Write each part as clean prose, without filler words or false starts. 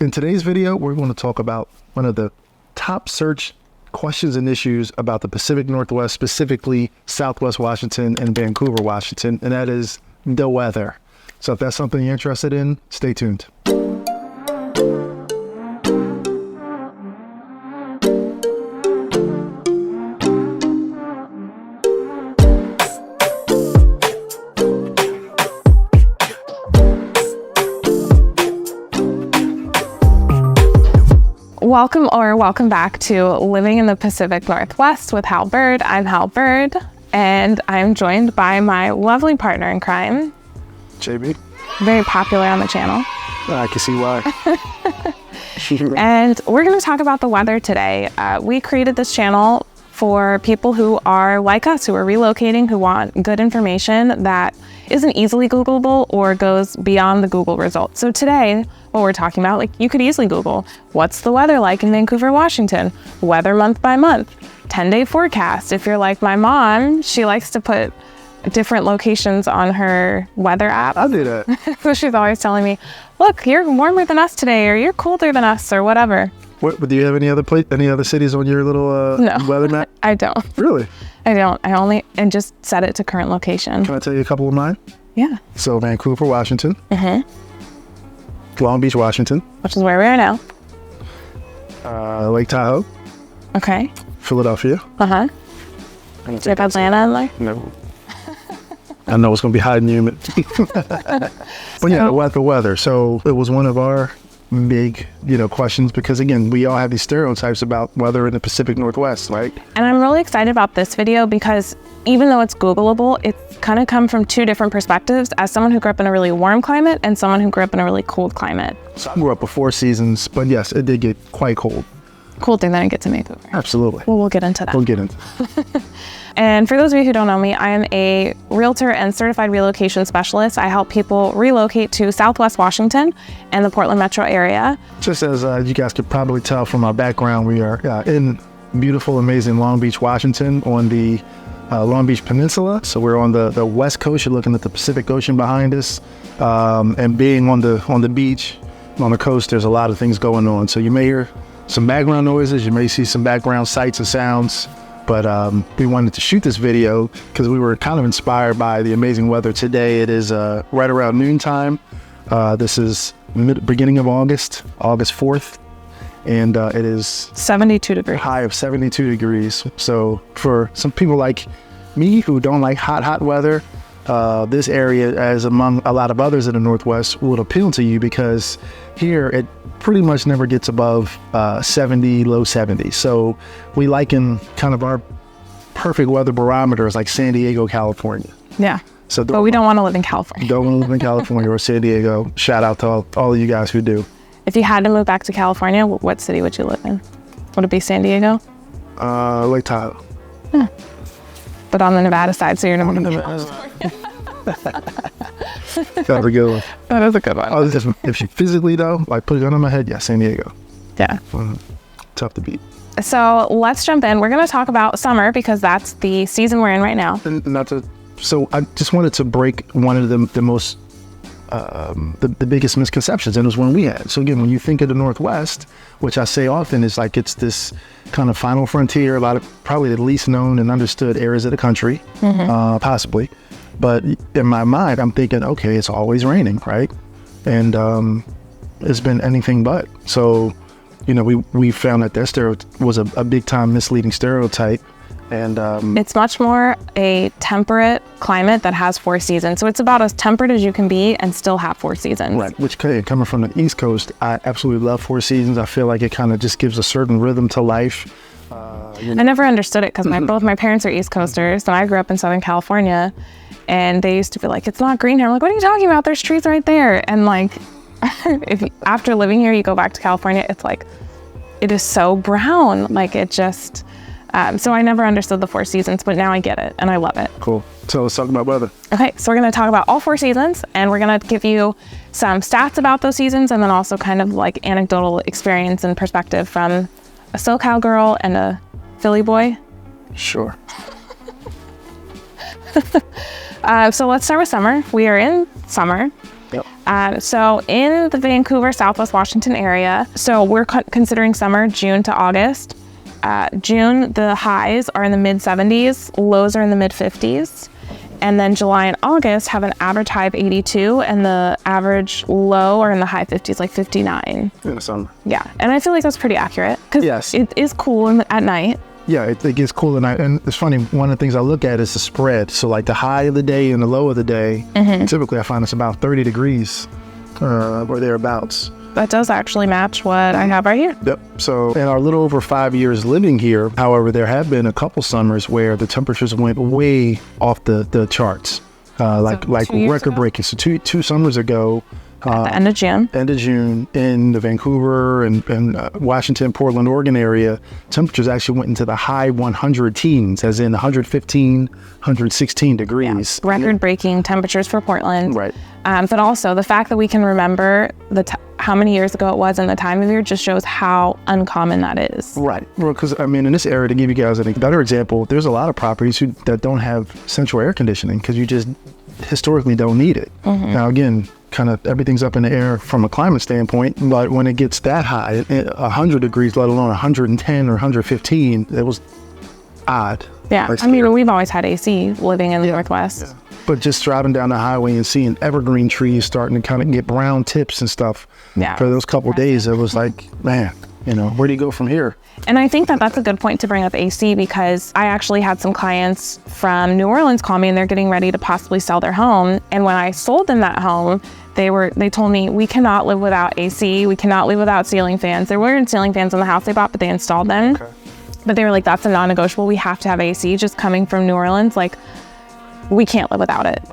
In today's video, we're going to talk about one of the top search questions and issues about the Pacific Northwest, specifically Southwest Washington and Vancouver, Washington, and that is the weather. So if that's something you're interested in, stay tuned. Welcome back to Living in the Pacific Northwest with Hal Byrd. I'm Hal Byrd, and I'm joined by my lovely partner in crime, JB. Very popular on the channel. I can see why. And we're going to talk about the weather today. We created this channel for people who are like us, who are relocating, who want good information that isn't easily Googleable or goes beyond the Google results. So today, what we're talking about, like you could easily Google, what's the weather like in Vancouver, Washington? Weather month by month, 10-day forecast. If you're like my mom, she likes to put different locations on her weather app. I do that. So she's always telling me, look, you're warmer than us today, or you're colder than us, or whatever. What, do you have any other cities on your little No, weather map? I don't. Really? I don't. And just set it to current location. Can I tell you a couple of mine? Yeah. So Vancouver, Washington. Long Beach, Washington. Which is where we are now. Lake Tahoe. Okay. Philadelphia. Do you have Atlanta in there? No. I know it's going to be hot and humid. But yeah, the weather. So it was one of our big, questions because again, we all have these stereotypes about weather in the Pacific Northwest, right? And I'm really excited about this video because even though it's Googleable, it's kind of come from two different perspectives as someone who grew up in a really warm climate and someone who grew up in a really cold climate. So I grew up with 4 seasons, but yes, it did get quite cold. Colder than it gets in Vancouver. Absolutely. Well, we'll get into that. We'll get into And for those of you who don't know me, I am a realtor and certified relocation specialist. I help people relocate to Southwest Washington and the Portland metro area. Just as you guys could probably tell from our background, we are in beautiful, amazing Long Beach, Washington on the Long Beach Peninsula. So we're on the west coast. You're looking at the Pacific Ocean behind us. And being on the beach, on the coast, there's a lot of things going on. So you may hear some background noises. You may see some background sights and sounds. But we wanted to shoot this video because we were kind of inspired by the amazing weather today. It is right around noontime. This is beginning of August 4th. And it is 72 degrees. High of 72 degrees. So for some people like me who don't like hot weather, this area, as among a lot of others in the Northwest, would appeal to you because here it pretty much never gets above 70, low 70s. So we liken kind of our perfect weather barometer as like San Diego, California. Yeah. So but we don't want to live in California. Don't want to live in California or San Diego. Shout out to all of you guys who do. If you had to move back to California, what city would you live in? Would it be San Diego? Lake Tahoe. Yeah. But on the Nevada side, so you're not That's a good one. That is a good one. If you physically though, like put a gun on my head, yeah, San Diego. Yeah. Tough to beat. So let's jump in. We're going to talk about summer because that's the season we're in right now. So I just wanted to break one of the most the biggest misconceptions, and it was one we had. So again, when you think of the Northwest, which I say often is like it's this kind of final frontier, a lot of probably the least known and understood areas of the country, possibly. But in my mind, I'm thinking, okay, it's always raining, right? And it's been anything but. So, we found that was a big time misleading stereotype. And it's much more a temperate climate that has 4 seasons. So it's about as temperate as you can be and still have 4 seasons. Right, which coming from the East Coast, I absolutely love 4 seasons. I feel like it kind of just gives a certain rhythm to life. I never understood it because both my parents are East Coasters and I grew up in Southern California. And they used to be like, it's not green here. I'm like, what are you talking about? There's trees right there. And like, after living here, you go back to California, it's like, it is so brown. Like it just, so I never understood the 4 seasons, but now I get it and I love it. Cool. So let's talk about weather. Okay, so we're going to talk about all 4 seasons and we're going to give you some stats about those seasons and then also kind of like anecdotal experience and perspective from a SoCal girl and a Philly boy. Sure. So let's start with summer. We are in summer. Yep. So in the Vancouver, Southwest Washington area, so we're considering summer, June to August. June, the highs are in the mid 70s, lows are in the mid 50s. And then July and August have an average high of 82 and the average low are in the high 50s, like 59. In the summer. Yeah, and I feel like that's pretty accurate because Yes. it is cool at night. Yeah, it gets cool at night. And it's funny, one of the things I look at is the spread. So like the high of the day and the low of the day, typically I find it's about 30 degrees or thereabouts. That does actually match what I have right here. Yep. So in our little over 5 years living here, however, there have been a couple summers where the temperatures went way off the charts, like 2 years record ago? breaking. So two summers ago, At the end of June. in the Vancouver and Washington, Portland, Oregon area, temperatures actually went into the high 100 teens, as in 115, 116 degrees. Record-breaking temperatures for Portland. Right. But also the fact that we can remember how many years ago it was and the time of year just shows how uncommon that is. Right. Well, because I mean, in this area, to give you guys a better example, there's a lot of properties that don't have central air conditioning because you just historically don't need it. Now, again, kind of everything's up in the air from a climate standpoint, but when it gets that high, 100 degrees, let alone 110 or 115, it was odd. Yeah. Like I mean, scary. we've always had AC living in the Northwest. But just driving down the highway and seeing evergreen trees starting to kind of get brown tips and stuff for those couple days, it was like, man, where do you go from here? And I think that that's a good point to bring up AC because I actually had some clients from New Orleans call me and they're getting ready to possibly sell their home. And when I sold them that home, they told me, we cannot live without AC. We cannot live without ceiling fans. There weren't ceiling fans in the house they bought, but they installed them. Okay. But they were like, that's a non-negotiable. We have to have AC. Just coming from New Orleans, like, we can't live without it.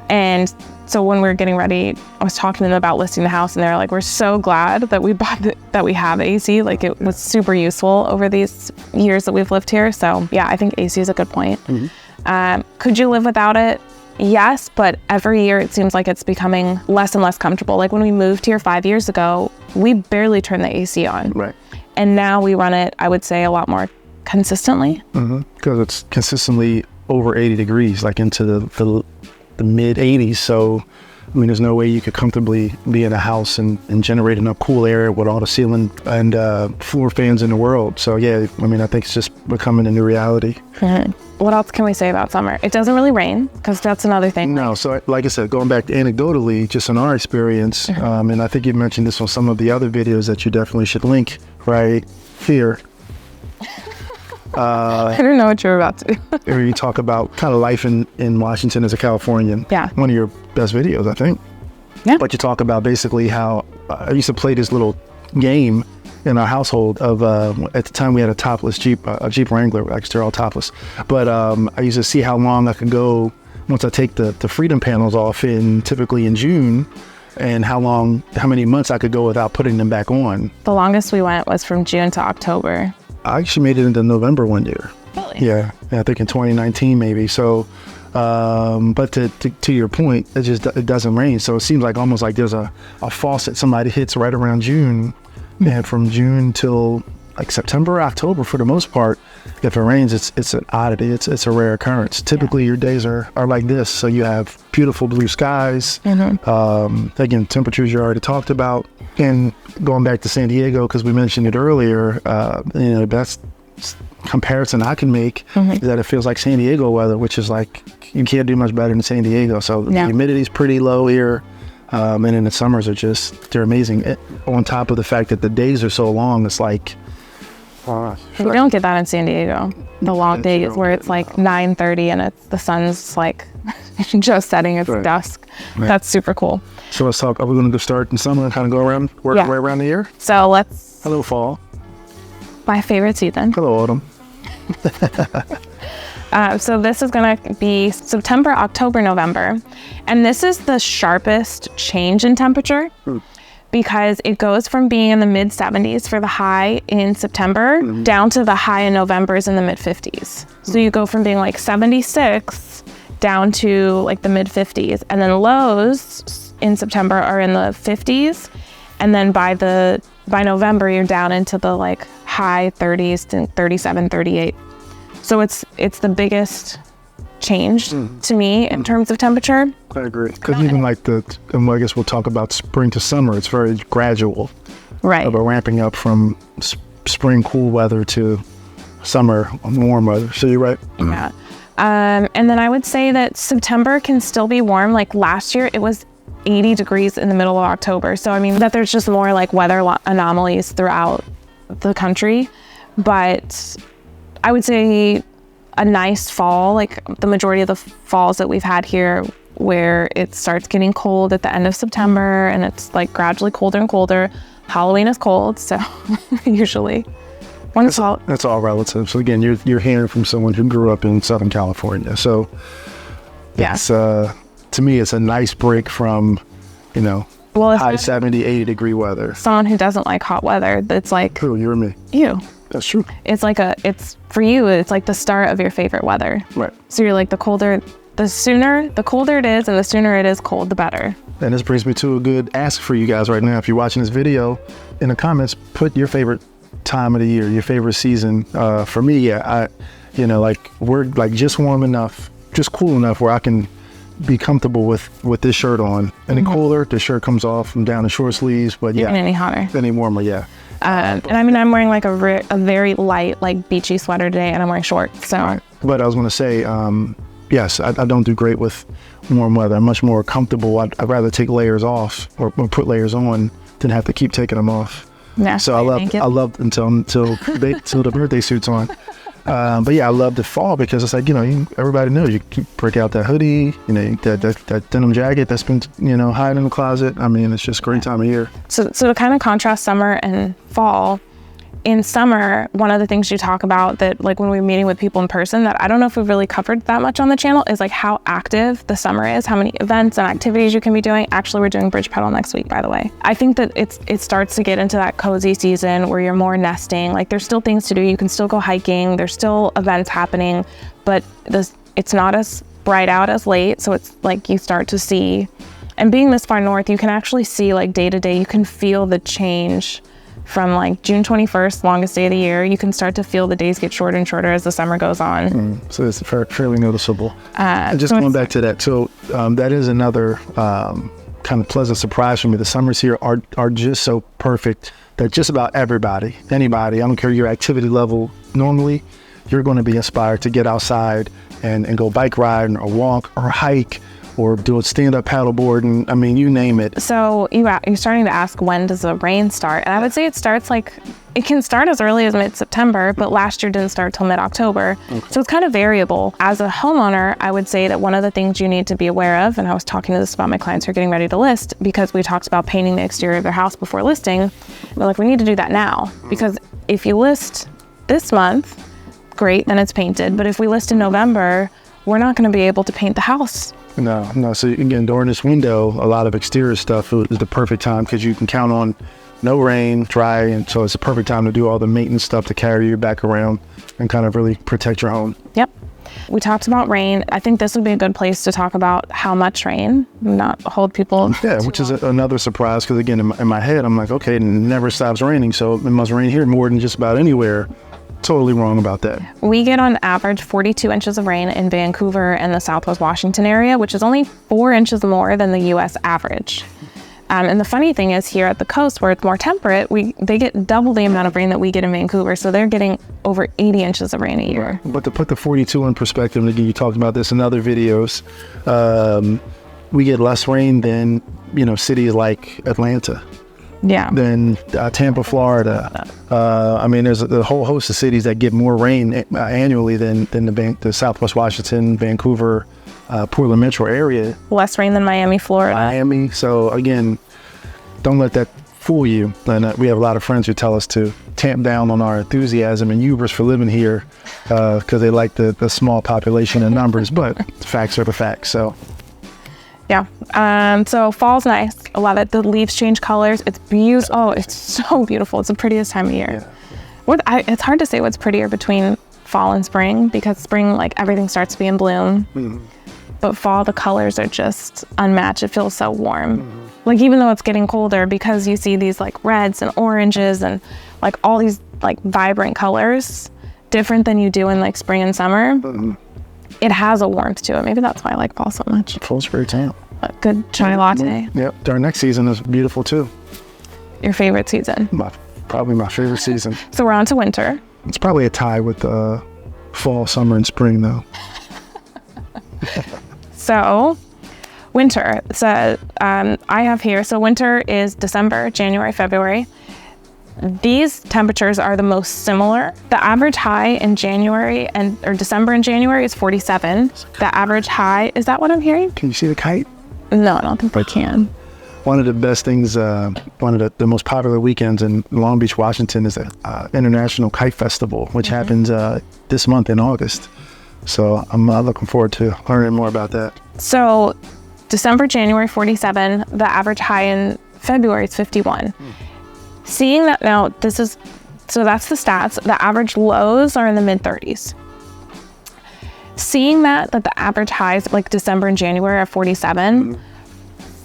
And so when we were getting ready, I was talking to them about listing the house and they're like, we're so glad that we that we have AC. Like it was super useful over these years that we've lived here. So yeah, I think AC is a good point. Could you live without it? Yes, but every year it seems like it's becoming less and less comfortable. Like when we moved here 5 years ago, we barely turned the AC on. Right. And now we run it, I would say, a lot more consistently. Because it's consistently over 80 degrees, like into the mid 80s. So, I mean, there's no way you could comfortably be in a house and generate enough cool air with all the ceiling and floor fans in the world. So, yeah, I mean, I think it's just becoming a new reality. What else can we say about summer? It doesn't really rain, because that's another thing. No, so like I said, going back to anecdotally, just in our experience, and I think you mentioned this on some of the other videos that you definitely should link, right here. I don't know what you're about to do. Where you talk about kind of life in Washington as a Californian. Yeah. One of your best videos, I think. Yeah. But you talk about basically how I used to play this little game in our household of, at the time we had a topless Jeep, a Jeep Wrangler, actually they're all topless. But I used to see how long I could go once I take the freedom panels off typically in June, and how many months I could go without putting them back on. The longest we went was from June to October. I actually made it into November one year. Really? Yeah, I think in 2019 maybe. So, but to your point, it doesn't rain. So it seems like almost like there's a faucet somebody hits right around June, and from June till like September, October for the most part, if it rains, it's an oddity. It's a rare occurrence. Typically, your days are like this. So you have beautiful blue skies. Again, temperatures you already talked about. And going back to San Diego, because we mentioned it earlier, the best comparison I can make is that it feels like San Diego weather, which is like you can't do much better than San Diego. So the humidity's pretty low here, and then the summers they're amazing. On top of the fact that the days are so long, it's like We don't get that in San Diego. The long days where it's like 9:30 and the sun's like just setting, it's dusk. Right. That's super cool. So let's talk. Are we going to go start in summer and kind of go around, work our way around the year? So let's. Hello, fall. My favorite season. Hello, autumn. So this is going to be September, October, November. And this is the sharpest change in temperature because it goes from being in the mid 70s for the high in September down to the high in November is in the mid 50s. So you go from being like 76 down to like the mid 50s, and then lows in September are in the 50s. And then by November, you're down into the like high 30s to 37, 38. So it's the biggest change to me in terms of temperature. I agree. Because even like and I guess we'll talk about spring to summer, it's very gradual. Right. About ramping up from spring cool weather to summer warm weather. So you're right. Yeah. And then I would say that September can still be warm. Like last year, it was 80 degrees in the middle of October. So, I mean, that there's just more like weather anomalies throughout the country. But I would say a nice fall, like the majority of the falls that we've had here, where it starts getting cold at the end of September and it's like gradually colder and colder. Halloween is cold, so usually. That's all relative. So again, you're hearing from someone who grew up in Southern California. So it's, to me, it's a nice break from, high 70, 80 degree weather. Someone who doesn't like hot weather, it's like... True, you and me. You. That's true. It's like for you, it's like the start of your favorite weather. Right. So you're like the colder it is and the sooner it is cold, the better. And this brings me to a good ask for you guys right now. If you're watching this video, in the comments, put your favorite time of the year, your favorite season. For me, we're like just warm enough, just cool enough where I can be comfortable with this shirt on. Any cooler, the shirt comes off from down the short sleeves. But Even any hotter. Any warmer, yeah. And I mean, I'm wearing like a very light, like beachy sweater today, and I'm wearing shorts. So. Right. But I was going to say, yes, I don't do great with warm weather. I'm much more comfortable. I'd rather take layers off or put layers on than have to keep taking them off. Yeah. So I loved until the birthday suit's on. But yeah, I love the fall because it's like, everybody knows you can break out that hoodie, that denim jacket that's been, hiding in the closet. I mean, it's just a great time of year. So to kind of contrast summer and fall, in summer, one of the things you talk about that, like when we're meeting with people in person, that I don't know if we've really covered that much on the channel, is like how active the summer is, how many events and activities you can be doing. Actually, we're doing Bridge Pedal next week, by the way. I think that it starts to get into that cozy season where you're more nesting. Like there's still things to do. You can still go hiking. There's still events happening, but it's not as bright out as late. So it's like you start to see, and being this far north, you can actually see like day to day, you can feel the change. From like June 21st, longest day of the year, you can start to feel the days get shorter and shorter as the summer goes on. So it's fairly noticeable. And just going back to that, so that is another kind of pleasant surprise for me. The summers here are just so perfect that just about anybody, I don't care your activity level, normally you're going to be inspired to get outside and go bike riding or walk or hike or do a stand-up paddleboard, and I mean, you name it. So you're starting to ask, when does the rain start? And I would say it can start as early as mid-September, but last year didn't start till mid-October. Okay. So it's kind of variable. As a homeowner, I would say that one of the things you need to be aware of, and I was talking to this about my clients who are getting ready to list, because we talked about painting the exterior of their house before listing. We're like, we need to do that now, because if you list this month, great, then it's painted. But if we list in November, we're not going to be able to paint the house. No. So again, during this window, a lot of exterior stuff is the perfect time because you can count on no rain, dry, and so it's a perfect time to do all the maintenance stuff to carry you back around and kind of really protect your home. Yep. We talked about rain. I think this would be a good place to talk about how much rain, not hold people. Yeah, which is another surprise because again, in my head, I'm like, okay, it never stops raining, so it must rain here more than just about anywhere. Totally wrong about that. We get on average 42 inches of rain in Vancouver and the Southwest Washington area, which is only 4 inches more than the U.S. average. And the funny thing is, here at the coast where it's more temperate, they get double the amount of rain that we get in Vancouver. So they're getting over 80 inches of rain a year. Right. But to put the 42 in perspective, and again, you talked about this in other videos, we get less rain than, cities like Atlanta. Yeah. Than Tampa, Florida. I mean, there's a whole host of cities that get more rain annually than the Southwest Washington, Vancouver, Portland metro area. Less rain than Miami, Florida. So again, don't let that fool you. And we have a lot of friends who tell us to tamp down on our enthusiasm and hubris for living here because they like the small population and numbers, but the facts are the facts. So. Yeah. So fall's nice. I love it. The leaves change colors. It's beautiful. Oh, it's so beautiful. It's the prettiest time of year. Yeah. It's hard to say what's prettier between fall and spring because spring, like everything starts to be in bloom. Mm-hmm. But fall, the colors are just unmatched. It feels so warm. Mm-hmm. Like even though it's getting colder, because you see these like reds and oranges and like all these like vibrant colors, different than you do in like spring and summer. Mm-hmm. it has a warmth to it. Maybe that's why I like fall so much. Fall's very tan. A good chai latte. Yep. Our next season is beautiful too. Your favorite season? Probably my favorite season. So we're on to winter. It's probably a tie with fall, summer, and spring though. So winter. So I have here, so winter is December, January, February. These temperatures are the most similar. The average high in January or December and January is 47. The average high, is that what I'm hearing? Can you see the kite? No, I don't think they can. One of the best things, one of the most popular weekends in Long Beach, Washington is the International Kite Festival, which happens this month in August. So I'm looking forward to learning more about that. So December, January, 47. The average high in February is 51. Seeing that now, so that's the stats. The average lows are in the mid 30s. Seeing that the average highs like December and January are 47,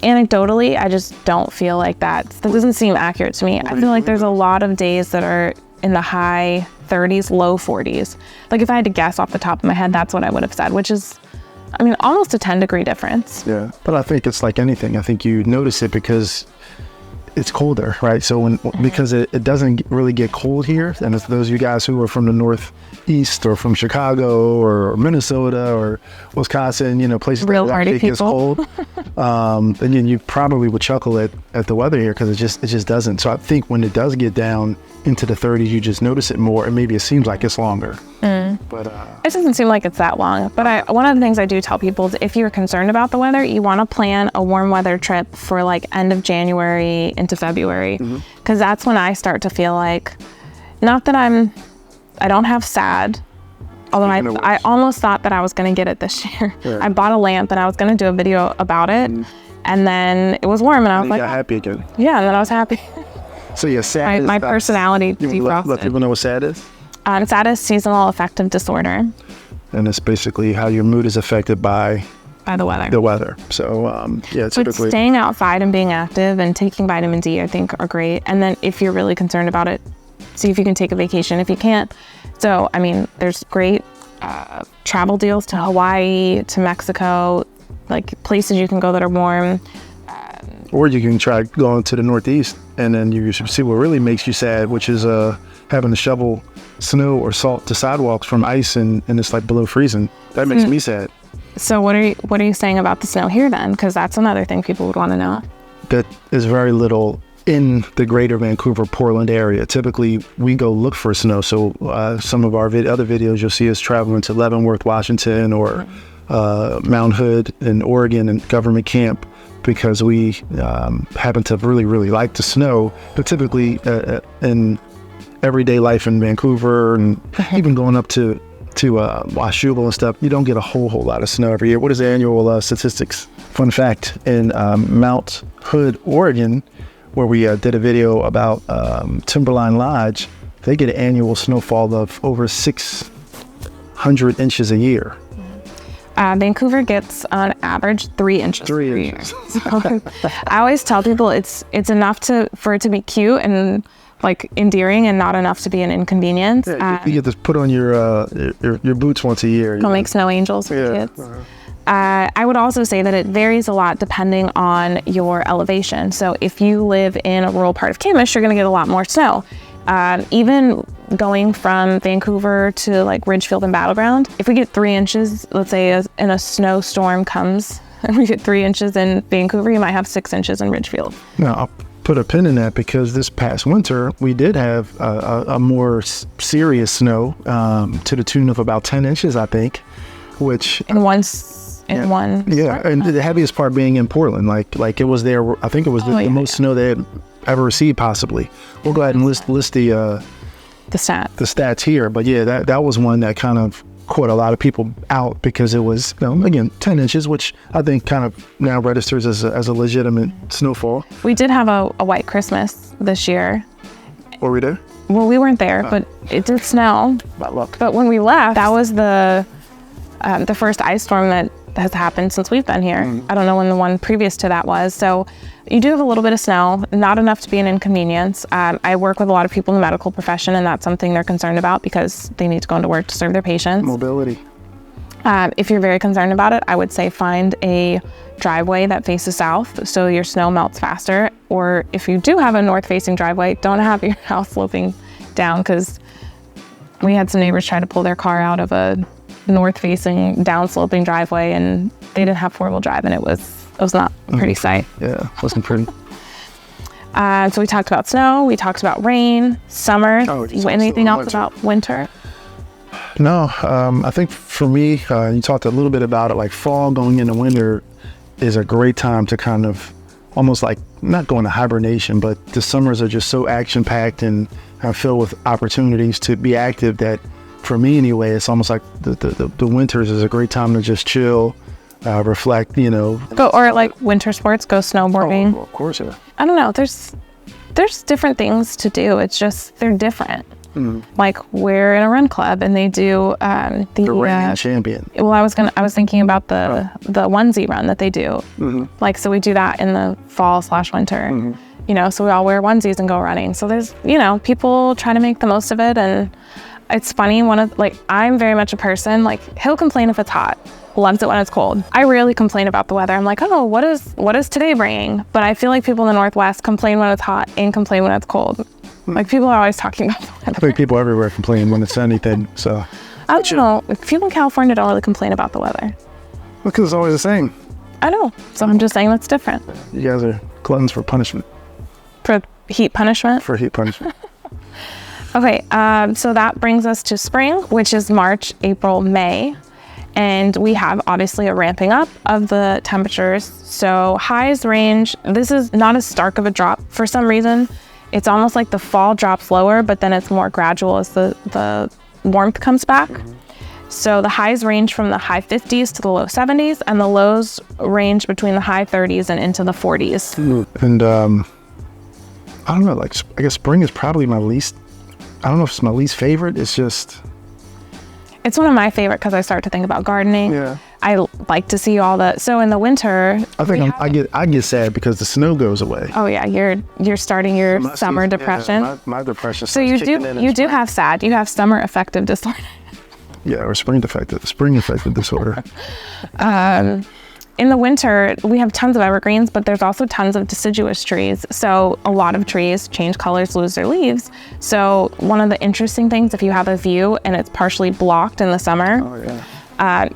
anecdotally, I just don't feel like that doesn't seem accurate to me. I feel like there's a lot of days that are in the high 30s, low 40s. Like if I had to guess off the top of my head, that's what I would have said, which is, I mean, almost a 10-degree difference. Yeah, but I think it's like anything. I think you notice it because it's colder, right? So because it doesn't really get cold here, and it's those of you guys who are from the Northeast or from Chicago or Minnesota or Wisconsin, places Real that party actually gets people. cold, then you probably would chuckle at the weather here because it just doesn't. So I think when it does get down into the 30s, you just notice it more, and maybe it seems like it's longer. But it doesn't seem like it's that long. But one of the things I do tell people is if you're concerned about the weather, you want to plan a warm weather trip for like end of January into February, because that's when I start to feel like, not that I don't have SAD, although I almost thought that I was going to get it this year. Yeah. I bought a lamp and I was going to do a video about it, and then it was warm and I was like, got happy again. Yeah, and then I was happy. So yeah, SAD is my personality you defrosted. let people know what SAD is? SAD is seasonal affective disorder. And it's basically how your mood is affected by the weather. The weather. So yeah, But typically staying outside and being active and taking vitamin D, I think, are great. And then if you're really concerned about it, see if you can take a vacation if you can't. So, I mean, there's great travel deals to Hawaii, to Mexico, like places you can go that are warm. Or you can try going to the Northeast, and then you see what really makes you sad, which is having to shovel snow or salt to sidewalks from ice, and it's like below freezing. That makes me sad. So what are you saying about the snow here then? Because that's another thing people would want to know. That is very little in the greater Vancouver, Portland area. Typically, we go look for snow. So some of our other videos, you'll see us traveling to Leavenworth, Washington, or Mount Hood in Oregon and Government Camp, because we happen to really, really like the snow. But typically in everyday life in Vancouver, and even going up to Washougal and stuff, you don't get a whole lot of snow every year. What is the annual statistics? Fun fact, in Mount Hood, Oregon, where we did a video about Timberline Lodge, they get an annual snowfall of over 600 inches a year. Vancouver gets on average 3 inches. 3 inches. So, I always tell people it's enough for it to be cute and like endearing, and not enough to be an inconvenience. Yeah, you get to put on your boots once a year. Go make snow angels with kids. I would also say that it varies a lot depending on your elevation. So if you live in a rural part of Camas, you're going to get a lot more snow. Even going from Vancouver to like Ridgefield and Battleground, if we get 3 inches, let's say in a snowstorm comes and we get 3 inches in Vancouver, you might have 6 inches in Ridgefield. Now, I'll put a pin in that, because this past winter we did have a more serious snow to the tune of about 10 inches, I think, which in one. Yeah, and the heaviest part being in Portland, like it was there. I think it was the most snow they had ever received, possibly. We'll go ahead and list the stats here. But yeah, that was one that kind of caught a lot of people out, because it was, again, 10 inches, which I think kind of now registers as a legitimate snowfall. We did have a white Christmas this year. Were we there? Well, we weren't there, but it did snow. But when we left, that was the first ice storm that has happened since we've been here. I don't know when the one previous to that was. So you do have a little bit of snow, not enough to be an inconvenience. I work with a lot of people in the medical profession, and that's something they're concerned about because they need to go into work to serve their patients. Mobility. If you're very concerned about it, I would say find a driveway that faces south so your snow melts faster. Or if you do have a north-facing driveway, don't have your house sloping down, because we had some neighbors try to pull their car out of a north-facing down-sloping driveway, and they didn't have four-wheel drive, and it was not a pretty sight. Yeah, wasn't pretty. So we talked about snow, we talked about rain, summer. Anything else about winter? No, I think for me, you talked a little bit about it, like fall going into winter is a great time to kind of almost like not go into hibernation, but the summers are just so action-packed and filled with opportunities to be active that for me anyway, it's almost like the winters is a great time to just chill, reflect, Or like winter sports, go snowboarding. Oh, of course, yeah. I don't know, there's different things to do. It's just, they're different. Like we're in a run club and they do the reigning champion. Well, I was thinking about the onesie run that they do. Like, so we do that in the fall/winter. So we all wear onesies and go running. So there's, people try to make the most of it. And it's funny, I'm very much a person, like, he'll complain if it's hot, loves it when it's cold. I rarely complain about the weather. I'm like, oh, what is today bringing? But I feel like people in the Northwest complain when it's hot and complain when it's cold. Like, people are always talking about the weather. I think people everywhere complain when it's anything, so. I don't know. People in California don't really complain about the weather. Because it's always the same. I know. So I'm just saying that's different. You guys are gluttons for punishment. For heat punishment? For heat punishment. Okay, so that brings us to spring, which is March, April, May. And we have obviously a ramping up of the temperatures. So highs range, this is not as stark of a drop for some reason. It's almost like the fall drops lower, but then it's more gradual as the warmth comes back. So the highs range from the high 50s to the low 70s, and the lows range between the high 30s and into the 40s. And I don't know, like, I guess spring is probably my least, I don't know if it's my least favorite. It's just... It's one of my favorite because I start to think about gardening. Yeah. I like to see all the, so in the winter. I think I get sad because the snow goes away. Oh yeah, you're starting your summer depression. Yeah, my depression. So you do have SAD. You have summer affective disorder. Yeah, or spring affective disorder. In the winter, we have tons of evergreens, but there's also tons of deciduous trees. So a lot of trees change colors, lose their leaves. So one of the interesting things, if you have a view and it's partially blocked in the summer,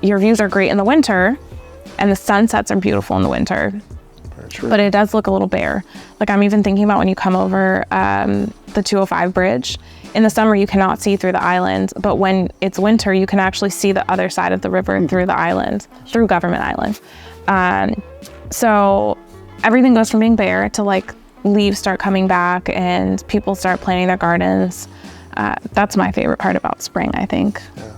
your views are great in the winter, and the sunsets are beautiful in the winter. Very true. But it does look a little bare. Like, I'm even thinking about when you come over the 205 bridge. In the summer, you cannot see through the island, but when it's winter, you can actually see the other side of the river through the island, through Government Island. So everything goes from being bare to, like, leaves start coming back and people start planting their gardens. That's my favorite part about spring, I think. Yeah.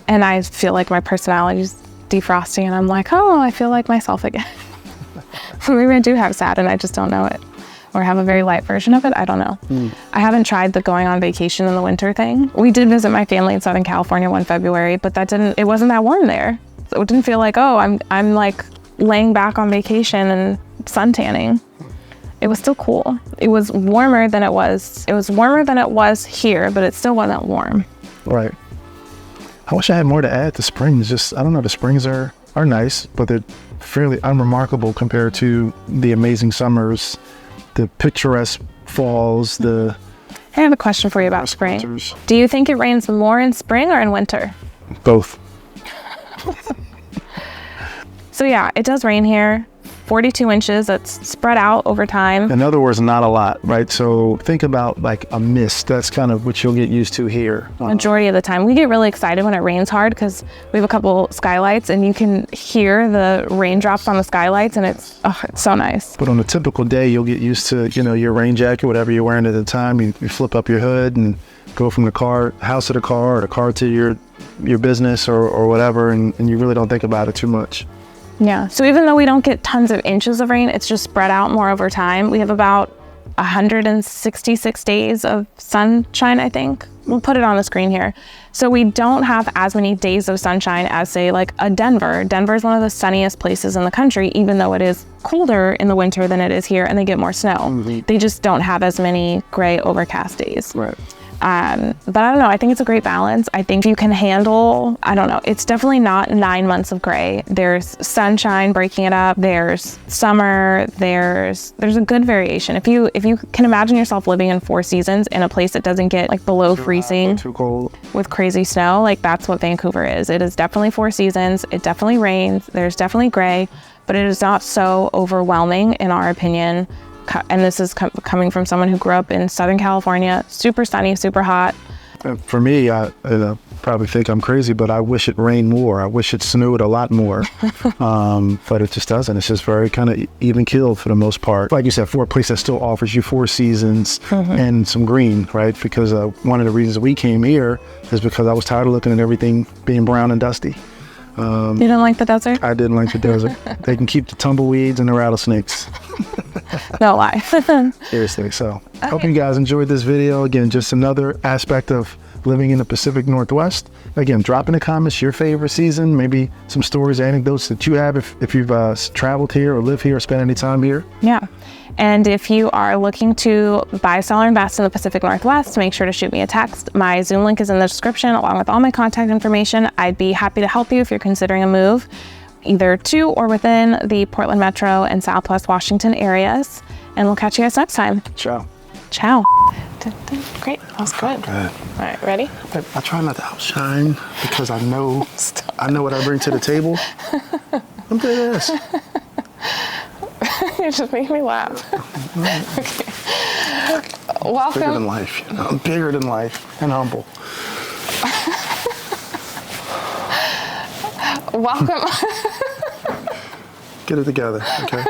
And I feel like my personality is defrosting and I'm like, oh, I feel like myself again. Maybe I do have SAD and I just don't know it. Or have a very light version of it. I don't know. I haven't tried the going on vacation in the winter thing. We did visit my family in Southern California one February, but it wasn't that warm there. So it didn't feel like, oh, I'm like laying back on vacation and sun tanning. It was still cool. It was warmer than it was here, but it still wasn't warm. Right. I wish I had more to add to springs. Just, I don't know, the springs are nice, but they're fairly unremarkable compared to the amazing summers, the picturesque falls, I have a question for you about spring. Winters. Do you think it rains more in spring or in winter? Both. So yeah, it does rain here. 42 inches, that's spread out over time. In other words, not a lot, right? So think about like a mist. That's kind of what you'll get used to here. Majority of the time. We get really excited when it rains hard because we have a couple skylights and you can hear the raindrops on the skylights and it's so nice. But on a typical day, you'll get used to, your rain jacket, whatever you're wearing at the time. You flip up your hood and go from the house to the car, or the car to your business or whatever, and you really don't think about it too much. Yeah, so even though we don't get tons of inches of rain, it's just spread out more over time. We have about 166 days of sunshine, I think. We'll put it on the screen here. So we don't have as many days of sunshine as, say, like a Denver. Denver is one of the sunniest places in the country, even though it is colder in the winter than it is here, and they get more snow. Mm-hmm. They just don't have as many gray overcast days. Right. But I don't know, I think it's a great balance. I think you can handle, I don't know, it's definitely not 9 months of gray. There's sunshine breaking it up, there's summer, there's a good variation. If you can imagine yourself living in 4 seasons in a place that doesn't get like below freezing, too cold, with crazy snow, like that's what Vancouver is. It is definitely 4 seasons, it definitely rains, there's definitely gray, but it is not so overwhelming in our opinion. And this is coming from someone who grew up in Southern California, super sunny, super hot. For me, I probably think I'm crazy, but I wish it rained more. I wish it snowed a lot more, but it just doesn't. It's just very kind of even keeled for the most part. Like you said, for a place that still offers you 4 seasons and some green, right? Because one of the reasons we came here is because I was tired of looking at everything being brown and dusty. You didn't like the desert? I didn't like the desert. They can keep the tumbleweeds and the rattlesnakes. No lie. Seriously. So hope you guys enjoyed this video. Again, just another aspect of living in the Pacific Northwest. Again, drop in the comments your favorite season, maybe some stories, anecdotes that you have if you've traveled here or lived here or spent any time here. Yeah. And if you are looking to buy, sell, or invest in the Pacific Northwest, make sure to shoot me a text. My Zoom link is in the description along with all my contact information. I'd be happy to help you if you're considering a move, either to or within the Portland Metro and Southwest Washington areas. And we'll catch you guys next time. Ciao. Ciao. Great, that was good. Good. All right, ready? I try not to outshine because I know what I bring to the table. I'm good at this. You just make me laugh. Okay. Welcome. Bigger than life. You know? I'm bigger than life and humble. Welcome. Get it together, okay?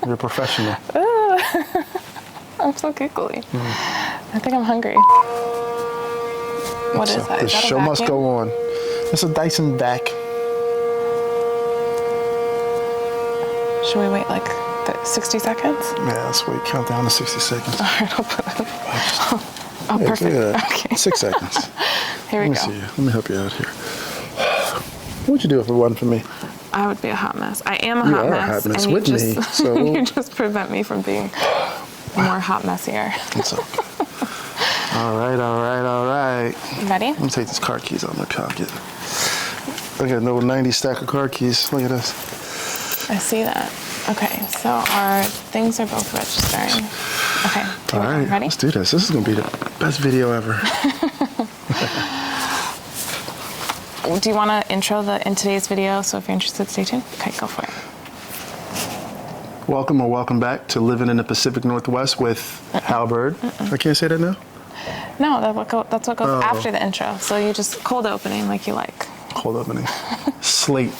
You're a professional. I'm so giggly. I think I'm hungry. What is that? The Is that a show must vacuum? go on. It's a Dyson vac. Should we wait like 60 seconds? Yeah, let's wait. Count down to 60 seconds. All right, I'll put it. Oh, Yeah, perfect. look at that. Okay. 6 seconds. Here we Let me go. see you. Let me help you out here. What would you do if it wasn't for me? I would be a hot mess. I am a You hot are a mess. hot mess and with you me, just, so- you just prevent me from being more hot messier. It's okay. All right. Ready? Let me take these car keys out of my pocket. I got no 90 stack of car keys. Look at this. I see that. Okay, so our things are both registering. Okay, All right, ready? let's do this. This is gonna be the best video ever. Do you want to intro in today's video? So if you're interested, stay tuned. Okay, go for it. Welcome back to Living in the Pacific Northwest with Hal Byrd. I can't say that now? No, that's what goes after the intro. So you just cold opening like you like. Cold opening. Slate